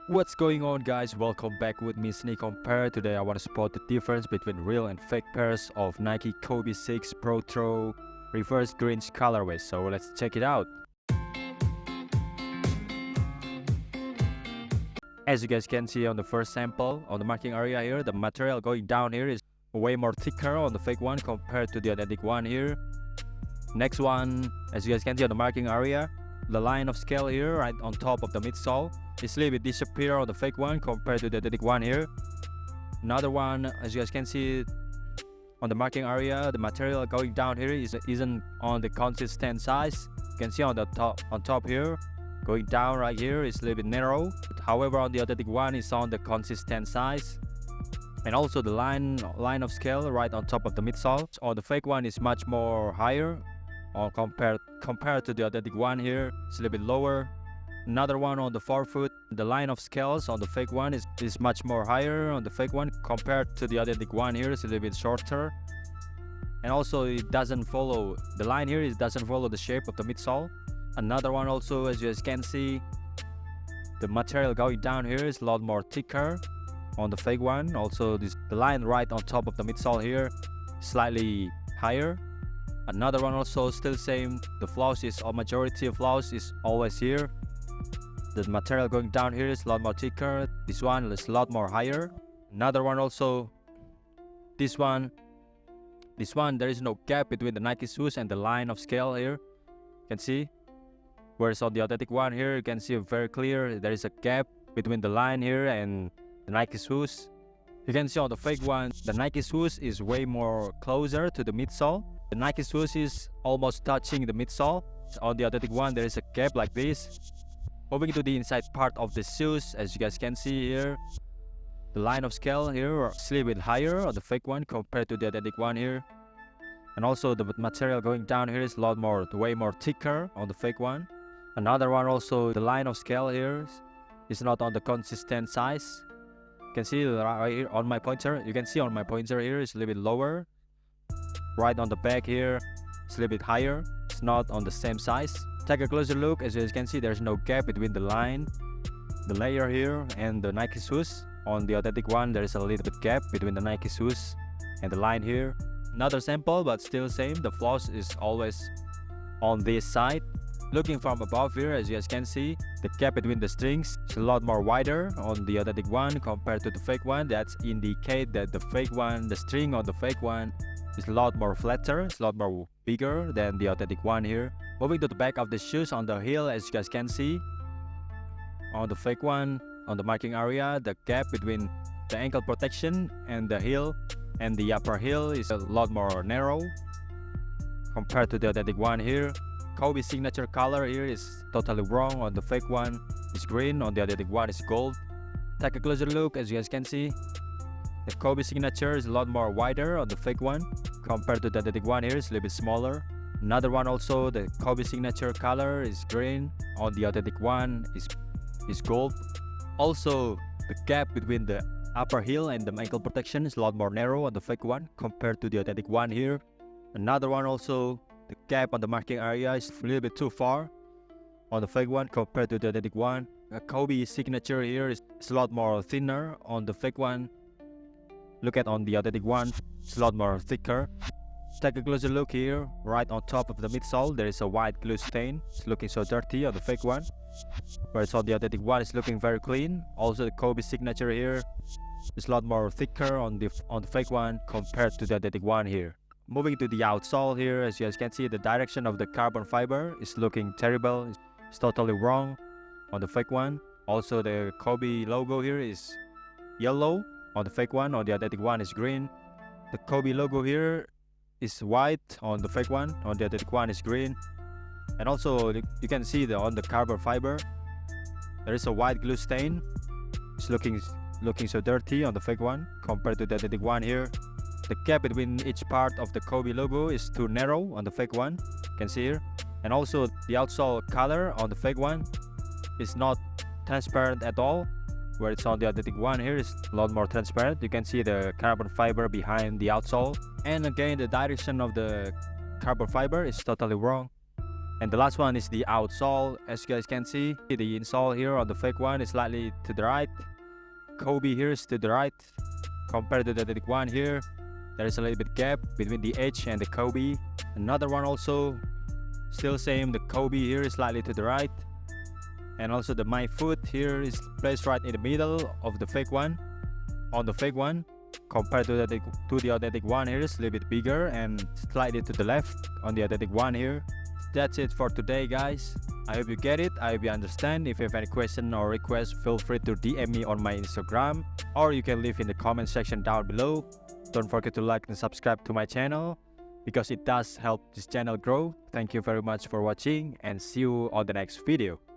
What's going on, guys? Welcome back with me, Sneak Compare. Today I want to spot the difference between real and fake pairs of Nike Kobe 6 Protro reverse GRINCH colorways. So let's check it out. As you guys can see on the first sample, on the marking area here, the material going down here is way more thicker on the fake one compared to the authentic one here. Next one, as you guys can see on the marking area, the line of scale here right on top of the midsole is a little bit disappear on the fake one compared to the authentic one here. Another one, as you guys can see on the marking area, the material going down here isn't on the consistent size. You can see on the top here, going down right here is a little bit narrow. However, on the authentic one is on the consistent size. And also the line of scale right on top of the midsole on the fake one is much more higher. Compared to the authentic one here, it's a little bit lower. Another one on the forefoot, the line of scales on the fake one is much more higher on the fake one compared to the authentic one here. It's a little bit shorter. And also it doesn't follow the line here, it doesn't follow the shape of the midsole. Another one also, as you guys can see, the material going down here is a lot more thicker on the fake one. Also the line right on top of the midsole here slightly higher. Another one also still same, the flaws is, or majority of flaws is always here. The material going down here is a lot more thicker. This one is a lot more higher. Another one also, this one there is no gap between the Nike shoes and the line of scale here. You can see. Whereas on the authentic one here, you can see very clear there is a gap between the line here and the Nike shoes. You can see on the fake one, the Nike shoes is way more closer to the midsole. The Nike shoes is almost touching the midsole. On the authentic one, there is a gap like this. Moving to the inside part of the shoes, as you guys can see here, the line of scale here is a little bit higher on the fake one compared to the authentic one here. And also the material going down here is way more thicker on the fake one. Another one also, the line of scale here is not on the consistent size. You can see right here on my pointer, you can see on my pointer here is a little bit lower. Right on the back here, it's a little bit higher. It's not on the same size. Take a closer look. As you can see, there's no gap between the line, the layer here, and the Nike shoes. On the authentic one, there is a little bit gap between the Nike shoes and the line here. Another sample, but still same. The flaws is always on this side. Looking from above here, as you guys can see, the gap between the strings is a lot more wider on the authentic one compared to the fake one. That's indicate that the fake one, the string on the fake one, is a lot more flatter, it's a lot more bigger than the authentic one here. Moving to the back of the shoes on the heel, as you guys can see, on the fake one, on the marking area, the gap between the ankle protection and the heel and the upper heel is a lot more narrow compared to the authentic one here. Kobe signature color here is totally wrong. On the fake one is green, on the authentic one is gold. Take a closer look. As you guys can see, the Kobe signature is a lot more wider on the fake one compared to the authentic one here is a little bit smaller. Another one also, the Kobe signature color is green, on the authentic one is gold. Also, the gap between the upper heel and the ankle protection is a lot more narrow on the fake one compared to the authentic one here. Another one also, the gap on the marking area is a little bit too far on the fake one compared to the authentic one. The Kobe signature here is a lot more thinner on the fake one. Look at on the authentic one, it's a lot more thicker. Take a closer look here, right on top of the midsole, there is a white glue stain. It's looking so dirty on the fake one. Whereas on the authentic one, it's looking very clean. Also the Kobe signature here is a lot more thicker on the fake one compared to the authentic one here. Moving to the outsole here, as you guys can see, the direction of the carbon fiber is looking terrible. It's totally wrong on the fake one. Also the Kobe logo here is yellow on the fake one, on the authentic one is green. The Kobe logo here is white on the fake one, on the authentic one is green. And also you can see on the carbon fiber there is a white glue stain. It's looking so dirty on the fake one compared to the authentic one here. The gap between each part of the Kobe logo is too narrow on the fake one, you can see here. And also the outsole color on the fake one is not transparent at all, where it's on the authentic one here is a lot more transparent. You can see the carbon fiber behind the outsole. And again, the direction of the carbon fiber is totally wrong. And the last one is the outsole. As you guys can see, the insole here on the fake one is slightly to the right. Kobe here is to the right. Compared to the authentic one here, there is a little bit gap between the edge and the Kobe. Another one also, still same, the Kobe here is slightly to the right. And also the my foot here is placed right in the middle of the fake one. On the fake one, compared to the authentic one here is a little bit bigger and slightly to the left on the authentic one here. That's it for today, guys. I hope you get it. I hope you understand. If you have any question or request, feel free to DM me on my Instagram, or you can leave in the comment section down below. Don't forget to like and subscribe to my channel because it does help this channel grow. Thank you very much for watching and see you on the next video.